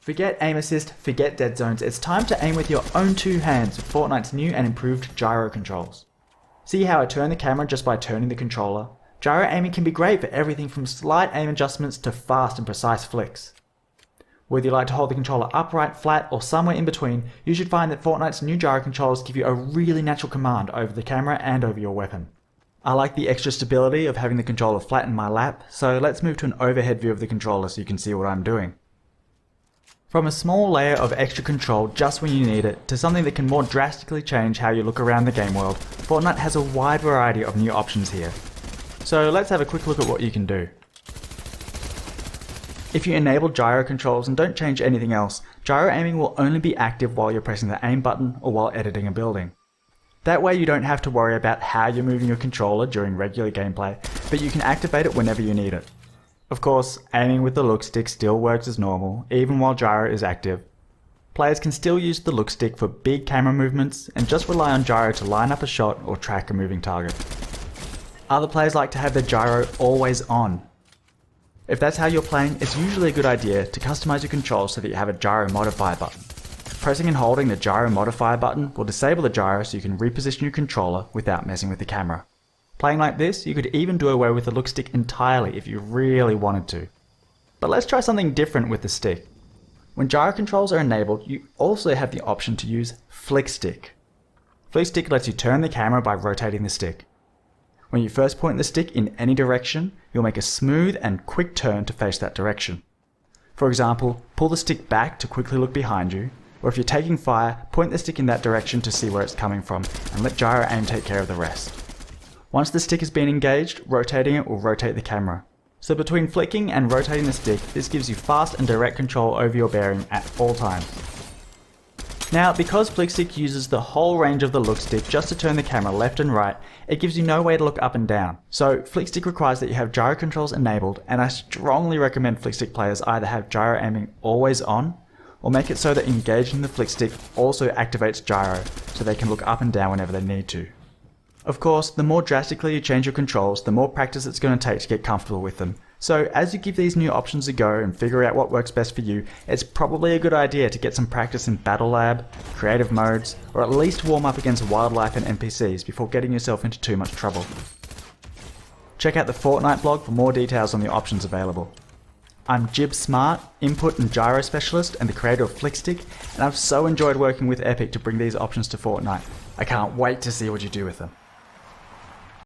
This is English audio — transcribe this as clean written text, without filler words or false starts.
Forget aim assist, forget dead zones, it's time to aim with your own two hands with Fortnite's new and improved gyro controls. See how I turn the camera just by turning the controller? Gyro aiming can be great for everything from slight aim adjustments to fast and precise flicks. Whether you like to hold the controller upright, flat, or somewhere in between, you should find that Fortnite's new gyro controls give you a really natural command over the camera and over your weapon. I like the extra stability of having the controller flat in my lap, so let's move to an overhead view of the controller so you can see what I'm doing. From a small layer of extra control just when you need it, to something that can more drastically change how you look around the game world, Fortnite has a wide variety of new options here. So let's have a quick look at what you can do. If you enable gyro controls and don't change anything else, gyro aiming will only be active while you're pressing the aim button or while editing a building. That way you don't have to worry about how you're moving your controller during regular gameplay, but you can activate it whenever you need it. Of course, aiming with the look stick still works as normal, even while gyro is active. Players can still use the look stick for big camera movements and just rely on gyro to line up a shot or track a moving target. Other players like to have their gyro always on. If that's how you're playing, it's usually a good idea to customize your controls so that you have a gyro modifier button. Pressing and holding the gyro modifier button will disable the gyro so you can reposition your controller without messing with the camera. Playing like this, you could even do away with the look stick entirely if you really wanted to. But let's try something different with the stick. When gyro controls are enabled, you also have the option to use flick stick. Flick stick lets you turn the camera by rotating the stick. When you first point the stick in any direction, you'll make a smooth and quick turn to face that direction. For example, pull the stick back to quickly look behind you, or if you're taking fire, point the stick in that direction to see where it's coming from, and let gyro aim take care of the rest. Once the stick has been engaged, rotating it will rotate the camera. So between flicking and rotating the stick, this gives you fast and direct control over your bearing at all times. Now, because flick stick uses the whole range of the look stick just to turn the camera left and right, it gives you no way to look up and down. So flick stick requires that you have gyro controls enabled, and I strongly recommend flick stick players either have gyro aiming always on, or make it so that engaging the flick stick also activates gyro, so they can look up and down whenever they need to. Of course, the more drastically you change your controls, the more practice it's going to take to get comfortable with them. So as you give these new options a go and figure out what works best for you, it's probably a good idea to get some practice in Battle Lab, creative modes, or at least warm up against wildlife and NPCs before getting yourself into too much trouble. Check out the Fortnite blog for more details on the options available. I'm Jib Smart, Input and Gyro Specialist and the creator of Flickstick, and I've so enjoyed working with Epic to bring these options to Fortnite. I can't wait to see what you do with them.